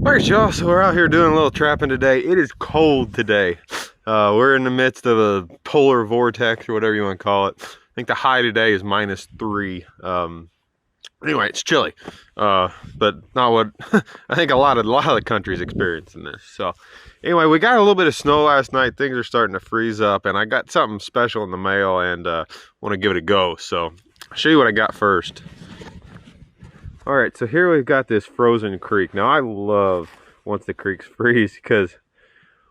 All right, y'all, so we're out here doing a little trapping today. It is cold today. We're in the midst of a polar vortex, or whatever you want to call it. I think the high today is -3. Anyway, it's chilly, but not what I think a lot of the countries experiencing this. So anyway, we got a little bit of snow last night. Things are starting to freeze up, and I got something special in the mail, and want to give it a go. So I'll show you what I got first. All right, so here we've got this frozen creek. Now I love once the creeks freeze because,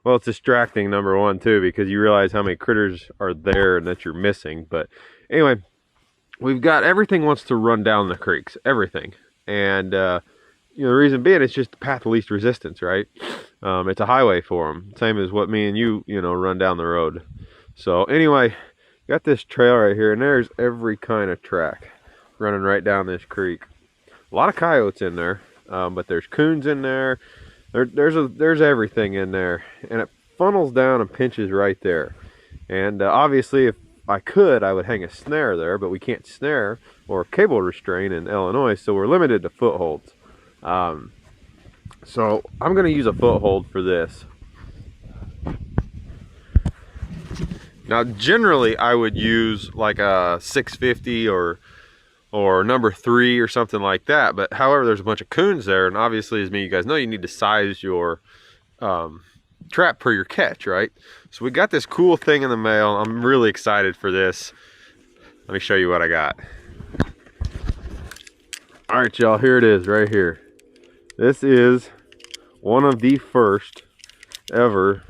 well, it's distracting, number one, too, because you realize how many critters are there and that you're missing. But anyway, we've got everything wants to run down the creeks, everything. And, you know, the reason being, it's just the path of least resistance, right? It's a highway for them. Same as what me and you know, run down the road. So anyway, got this trail right here, and there's every kind of track running right down this creek. A lot of coyotes in there, but there's coons in there. There's everything in there, and it funnels down and pinches right there. And obviously, if I could, I would hang a snare there, but we can't snare or cable restrain in Illinois, so we're limited to footholds. So I'm going to use a foothold for this. Now, generally, I would use like a 650 or number 3 or something like that, but however, there's a bunch of coons there, and obviously, as you guys know, you need to size your trap per your catch, right? So we got this cool thing in the mail. I'm really excited for this. Let me show you what I got. All right, y'all, here it is right here. This is one of the first ever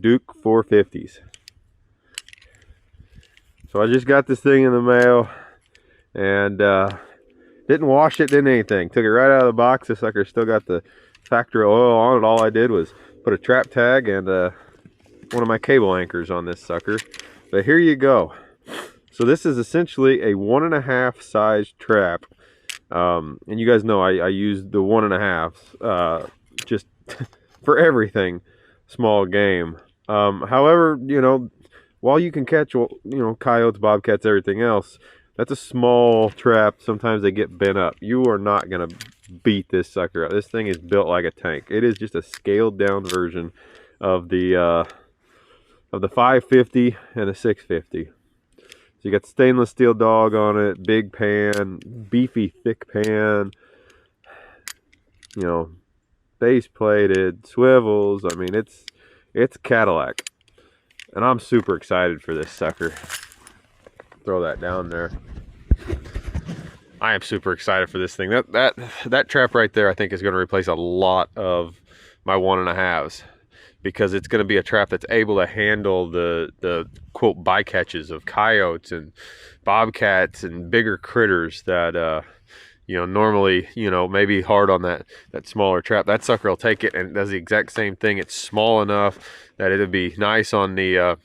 Duke 450s. So I just got this thing in the mail, and didn't wash it, didn't anything. Took it right out of the box. This sucker still got the factory oil on it. All I did was put a trap tag and one of my cable anchors on this sucker. But here you go. So this is essentially a 1.5 size trap. And you guys know I use the 1.5 just for everything small game. However, you know, while you can catch, you know, coyotes, bobcats, everything else, that's a small trap. Sometimes they get bent up. You are not going to beat this sucker up. This thing is built like a tank. It is just a scaled down version of the 550 and the 650. So you got stainless steel dog on it, big pan, beefy thick pan, you know, base plated, swivels. I mean, it's Cadillac. And I'm super excited for this sucker. Throw that down there. I am super excited for this thing. That trap right there, I think, is going to replace a lot of my 1.5s, because it's going to be a trap that's able to handle the quote bycatches of coyotes and bobcats and bigger critters that you know, normally, you know, maybe hard on that smaller trap. That sucker will take it and does the exact same thing. It's small enough that it'll be nice on the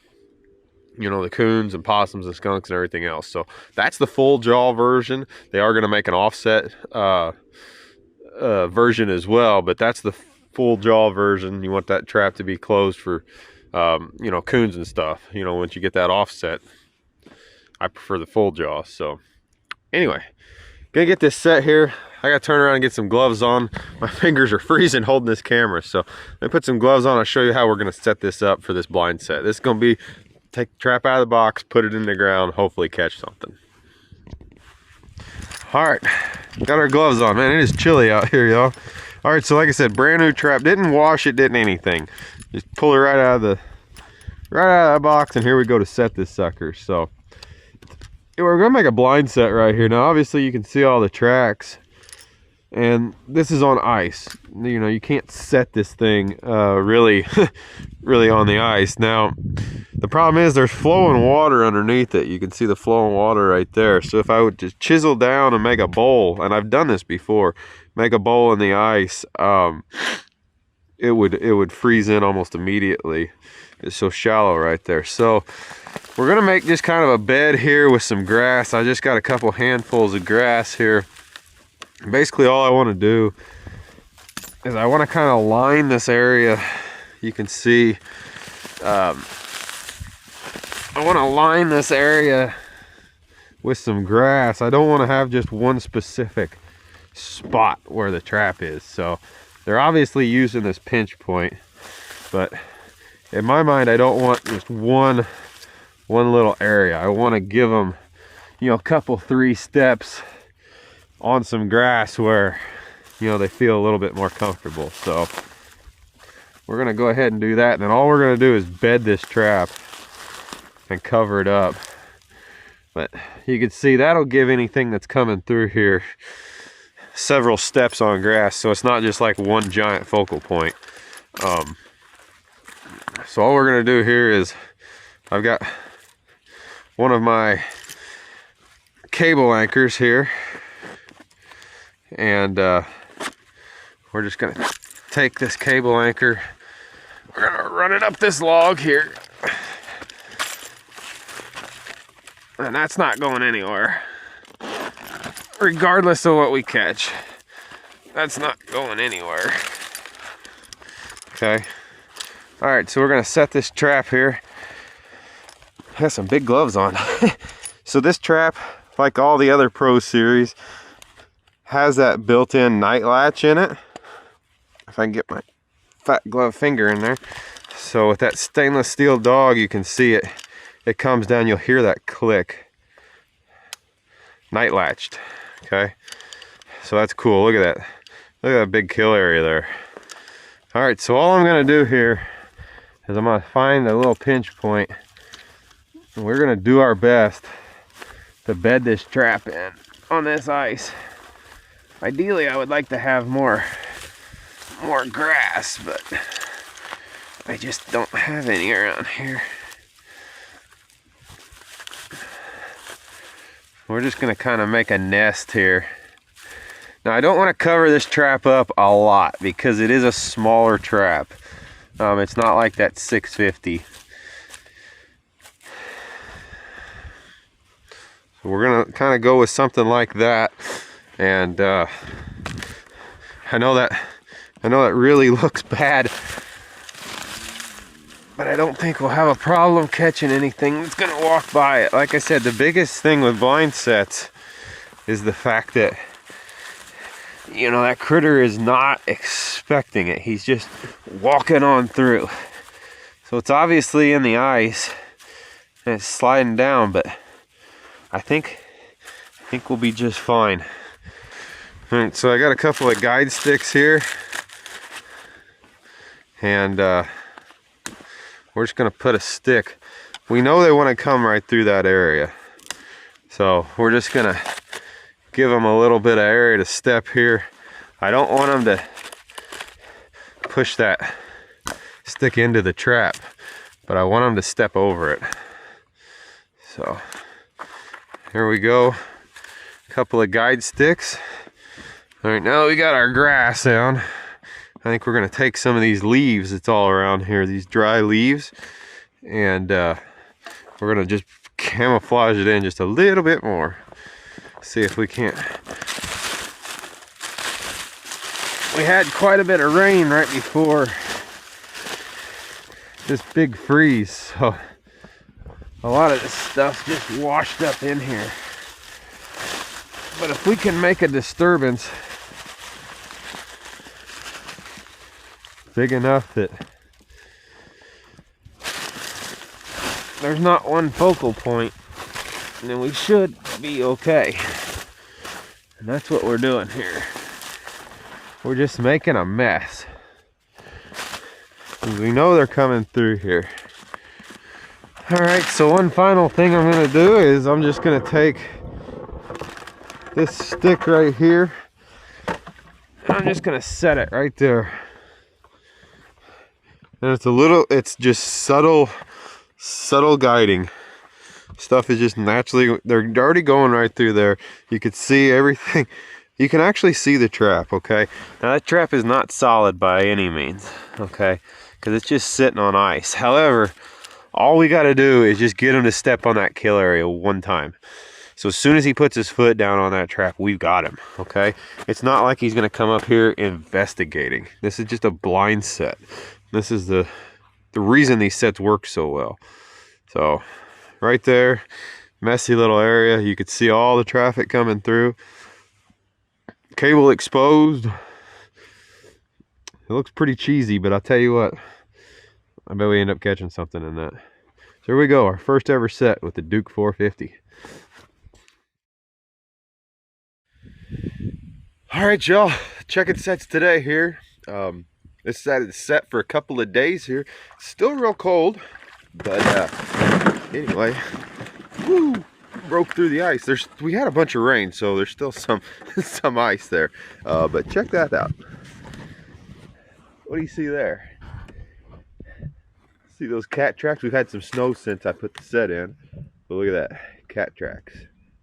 you know, the coons and possums and skunks and everything else. So that's the full jaw version. They are going to make an offset version as well, but that's the full jaw version. You want that trap to be closed for you know, coons and stuff. You know, once you get that offset, I prefer the full jaw. So anyway, gonna get this set here. I gotta turn around and get some gloves on. My fingers are freezing holding this camera, so let me put some gloves on. I'll show you how we're gonna set this up for this blind set. This is gonna be take the trap out of the box, put it in the ground, hopefully catch something. All right, got our gloves on. Man, it is chilly out here, y'all. All right, so like I said, brand new trap. Didn't wash it, didn't anything. Just pull it right out of the box, and here we go to set this sucker. So we're gonna make a blind set right here. Now, obviously, you can see all the tracks, and this is on ice. You know, you can't set this thing really on the ice. Now, the problem is there's flowing water underneath it. You can see the flowing water right there. So if I would just chisel down and make a bowl, and I've done this before, make a bowl in the ice, it would freeze in almost immediately. It's so shallow right there. So we're gonna make just kind of a bed here with some grass. I just got a couple handfuls of grass here. Basically, all I want to do is I want to kind of line this area. You can see I want to line this area with some grass. I don't want to have just one specific spot where the trap is. So They're obviously using this pinch point, but in my mind, I don't want just one little area. I want to give them, you know, a couple, 3 steps on some grass where, you know, they feel a little bit more comfortable. So we're gonna go ahead and do that, and then all we're gonna do is bed this trap and cover it up. But you can see that'll give anything that's coming through here several steps on grass, so it's not just like one giant focal point. So all we're gonna do here is, I've got one of my cable anchors here, and we're just gonna take this cable anchor, we're gonna run it up this log here, and that's not going anywhere. Regardless of what we catch, that's not going anywhere. Okay. All right, so we're gonna set this trap here. Has some big gloves on. So this trap, like all the other Pro Series, has that built-in night latch in it. If I can get my fat glove finger in there. So with that stainless steel dog, you can see it. It comes down, you'll hear that click. Night latched. Okay. So that's cool. Look at that. Look at that big kill area there. All right, so all I'm gonna do here is I'm gonna find a little pinch point, and we're gonna do our best to bed this trap in on this ice. Ideally, I would like to have more grass, but I just don't have any around here. We're just gonna kind of make a nest here. Now, I don't want to cover this trap up a lot because it is a smaller trap. It's not like that 650. So we're gonna kind of go with something like that. And I know that really looks bad, but I don't think we'll have a problem catching anything that's gonna walk by it. Like I said, the biggest thing with blind sets is the fact that, you know, that critter is not expecting it. He's just walking on through. So it's obviously in the ice and it's sliding down, but I think we'll be just fine. All right, so I got a couple of guide sticks here, and we're just gonna put a stick. We know they want to come right through that area, so we're just gonna give them a little bit of area to step here. I don't want them to push that stick into the trap, but I want them to step over it. So here we go, a couple of guide sticks. All right, now we got our grass down. I think we're gonna take some of these leaves that's all around here, these dry leaves, and we're gonna just camouflage it in just a little bit more. See if we can't. We had quite a bit of rain right before this big freeze, so a lot of this stuff just washed up in here. But if we can make a disturbance big enough that there's not one focal point, then we should be okay. And that's what we're doing here. We're just making a mess. We know they're coming through here. Alright, so one final thing I'm gonna do is I'm just gonna take this stick right here, and I'm just gonna set it right there. And it's just subtle guiding. Stuff is just naturally, they're already going right through there. You could see everything. You can actually see the trap, okay? Now that trap is not solid by any means, okay? Because it's just sitting on ice. However, all we got to do is just get him to step on that kill area one time. So as soon as he puts his foot down on that trap, we've got him, okay? It's not like he's going to come up here investigating. This is just a blind set. This is the reason these sets work so well. So right there, messy little area. You could see all the traffic coming through. Cable exposed. It looks pretty cheesy, but I'll tell you what, I bet we end up catching something in that. So here we go, our first ever set with the Duke 450. All right, y'all, checking sets today here. This set is set for a couple of days here. Still real cold, but anyway, woo, broke through the ice. We had a bunch of rain, so there's still some some ice there. But check that out. What do you see there? See those cat tracks? We've had some snow since I put the set in, but look at that, cat tracks.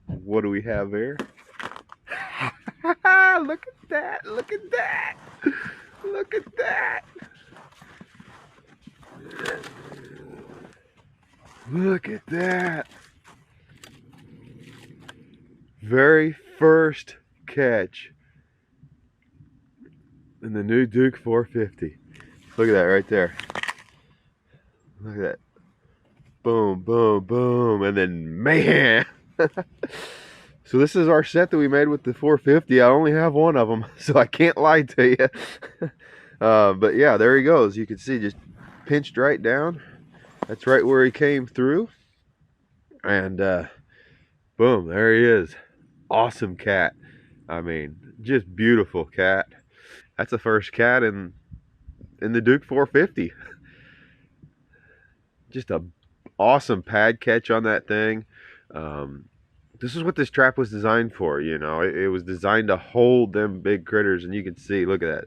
What do we have there? Look at that, look at that, look at that. Look at that. Very first catch in the new Duke 450. Look at that right there. Look at that. Boom, boom, boom, and then man. So this is our set that we made with the 450. I only have one of them, so I can't lie to you. But yeah, there he goes. You can see just pinched right down. That's right where he came through. And boom, there he is. Awesome cat. I mean, just beautiful cat. That's the first cat in the Duke 450. Just a awesome pad catch on that thing. This is what this trap was designed for, you know. It was designed to hold them big critters, and you can see, look at that,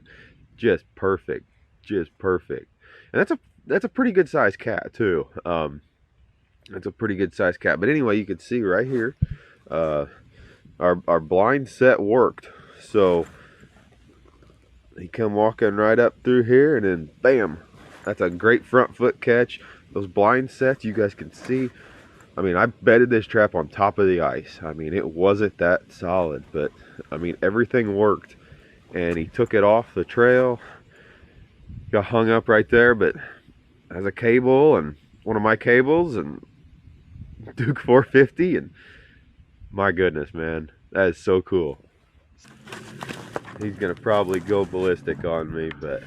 just perfect, just perfect. And that's a pretty good sized cat too. That's a pretty good sized cat. But anyway, you can see right here, our blind set worked. So he come walking right up through here, and then bam, that's a great front foot catch. Those blind sets, you guys can see. I mean, I bedded this trap on top of the ice. I mean, it wasn't that solid, but I mean, everything worked. And he took it off the trail, got hung up right there, but has a cable and one of my cables and Duke 450, and my goodness, man, that is so cool. He's gonna probably go ballistic on me, but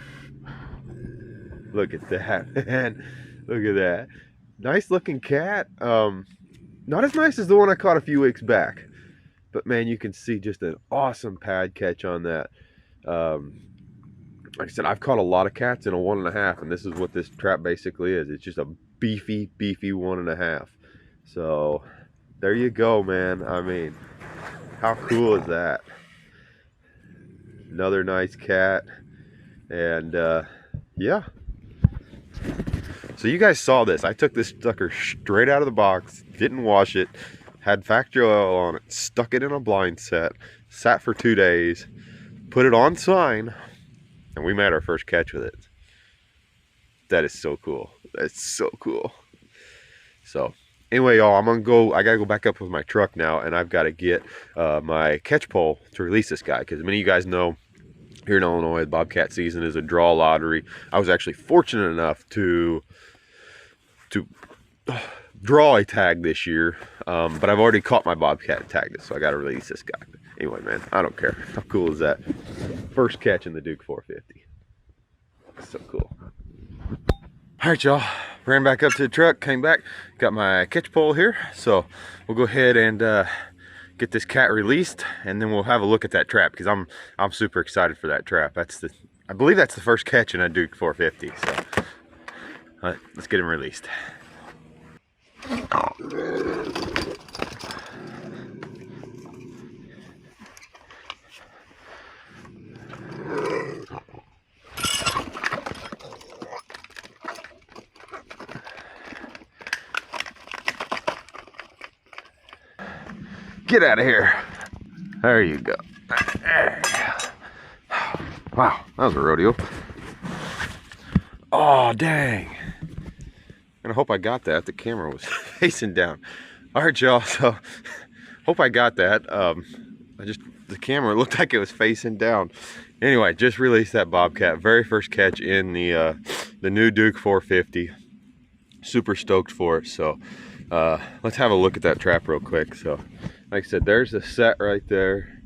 look at that, man. Look at that. Nice looking cat. Not as nice as the one I caught a few weeks back, but man, you can see just an awesome pad catch on that. Like I said, I've caught a lot of cats in a 1.5, and this is what this trap basically is. It's just a beefy 1.5. So there you go, man. I mean, how cool is that? Another nice cat. And yeah. So you guys saw this. I took this sucker straight out of the box, didn't wash it, had factory oil on it, stuck it in a blind set, sat for 2 days, put it on sign, and we made our first catch with it. That is so cool. That's so cool. So anyway, y'all, I gotta go back up with my truck now, and I've got to get my catch pole to release this guy, because many of you guys know here in Illinois, the bobcat season is a draw lottery. I was actually fortunate enough to draw a tag this year, but I've already caught my bobcat and tagged it, so I got to release this guy. But anyway, man, I don't care. How cool is that? First catch in the Duke 450. So cool. All right, y'all, ran back up to the truck, came back, got my catch pole here, so we'll go ahead and get this cat released, and then we'll have a look at that trap, because I'm super excited for that trap. I believe that's the first catch in a Duke 450. So let's get him released. Get out of here. There you go. Wow, that was a rodeo. Oh, dang. And I hope I got that. The camera was facing down. All right, y'all, so hope I got that. The camera looked like it was facing down. Anyway, just released that bobcat. Very first catch in the new Duke 450. Super stoked for it. So let's have a look at that trap real quick. So like I said, there's the set right there.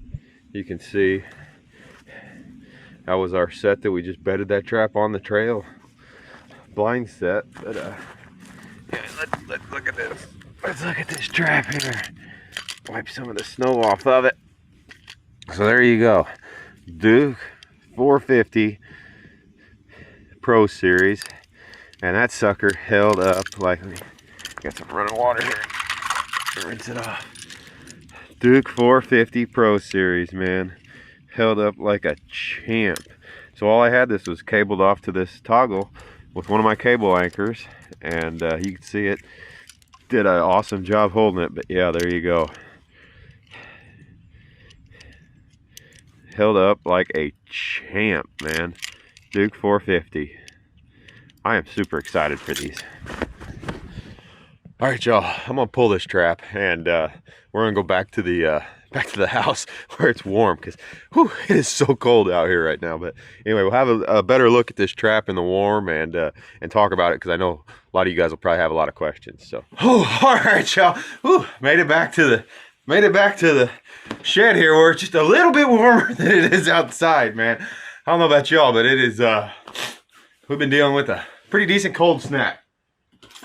You can see. That was our set that we just bedded that trap on the trail. Blind set, but yeah, let's look at this. Let's look at this trap here. Wipe some of the snow off of it. So there you go. Duke 450 Pro Series. And that sucker held up like, got some running water here. Rinse it off. Duke 450 Pro Series, man. Held up like a champ. So all I had, this was cabled off to this toggle with one of my cable anchors. And you can see it did an awesome job holding it. But yeah, there you go. Held up like a champ, man. Duke 450. I am super excited for these. All right, y'all. I'm gonna pull this trap, and we're gonna go back to the house where it's warm, because it is so cold out here right now. But anyway, we'll have a better look at this trap in the warm and talk about it, because I know a lot of you guys will probably have a lot of questions. So, all right, y'all. Made it back to the shed here, where it's just a little bit warmer than it is outside, man. I don't know about y'all, but it is. We've been dealing with a pretty decent cold snap.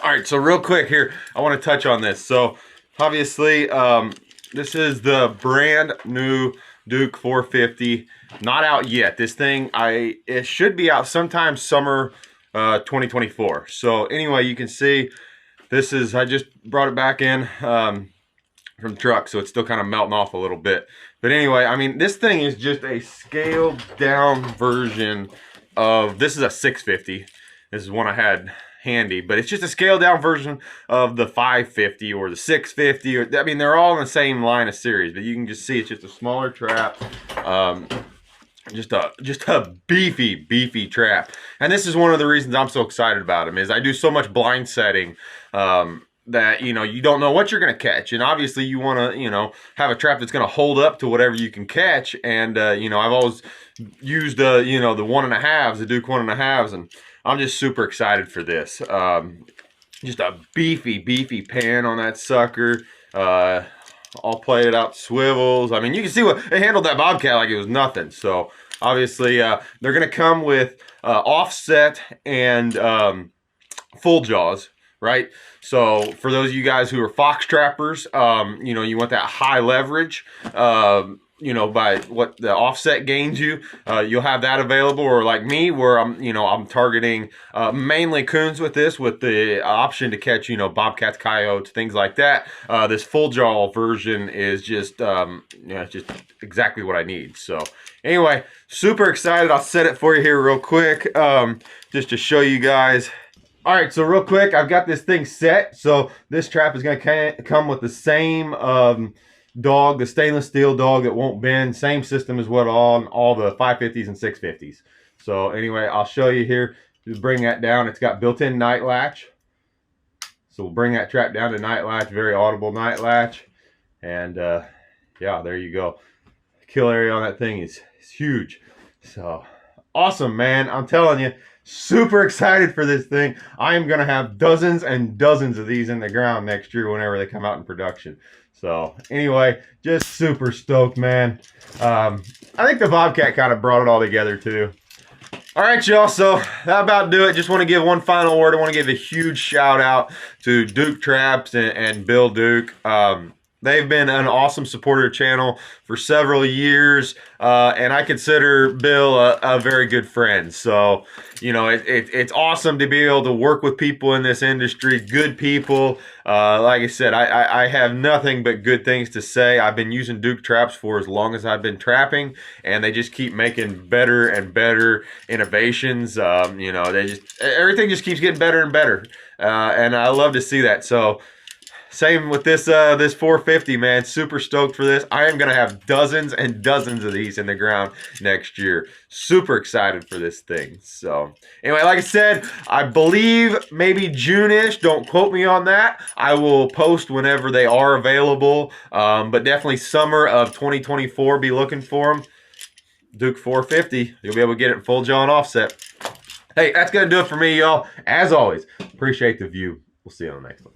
All right, so real quick here, I want to touch on this. So obviously, this is the brand new Duke 450. Not out yet. This thing, it should be out sometime summer 2024. So anyway, you can see this is, I just brought it back in from the truck, so it's still kind of melting off a little bit. But anyway, I mean, this thing is just a scaled down version of, this is a 650. This is one I had handy, but it's just a scaled down version of the 550 or the 650. Or, I mean, they're all in the same line of series, but you can just see it's just a smaller trap. Just a beefy trap. And this is one of the reasons I'm so excited about them, is I do so much blind setting that, you know, you don't know what you're going to catch. And obviously you want to, you know, have a trap that's going to hold up to whatever you can catch. And, you know, I've always used, you know, the 1.5s, the Duke 1.5s, and I'm just super excited for this. Just a beefy pan on that sucker. All plated out swivels. I mean, you can see what it handled that Bobcat like it was nothing. So obviously they're going to come with offset and full jaws, right? So for those of you guys who are fox trappers, you know, you want that high leverage, you know, by what the offset gains you, you'll have that available. Or like me, where I'm targeting mainly coons with this, with the option to catch, you know, bobcats, coyotes, things like that. This full jaw version is just, just exactly what I need. So anyway, super excited. I'll set it for you here real quick, just to show you guys. All right, so real quick, I've got this thing set. So this trap is going to come with the same dog, the stainless steel dog that won't bend. Same system as what on all the 550s and 650s. So anyway, I'll show you here. Just bring that down. It's got built-in night latch. So we'll bring that trap down to night latch, very audible night latch. And yeah, there you go. The kill area on that thing is huge. So awesome, man. I'm telling you. Super excited for this thing. I am going to have dozens and dozens of these in the ground next year whenever they come out in production. So anyway, just super stoked, man. I think the Bobcat kind of brought it all together too. All right, y'all, so that about do it. Just want to give one final word. I want to give a huge shout out to Duke Traps and Bill Duke. They've been an awesome supporter channel for several years, and I consider Bill a very good friend. So, you know, it's awesome to be able to work with people in this industry, good people. Like I said, I have nothing but good things to say. I've been using Duke traps for as long as I've been trapping, and they just keep making better and better innovations. You know, everything just keeps getting better and better, and I love to see that. So. Same with this 450, man. Super stoked for this. I am going to have dozens and dozens of these in the ground next year. Super excited for this thing. So anyway, like I said, I believe maybe June-ish. Don't quote me on that. I will post whenever they are available. But definitely summer of 2024, be looking for them. Duke 450. You'll be able to get it in full jaw and offset. Hey, that's going to do it for me, y'all. As always, appreciate the view. We'll see you on the next one.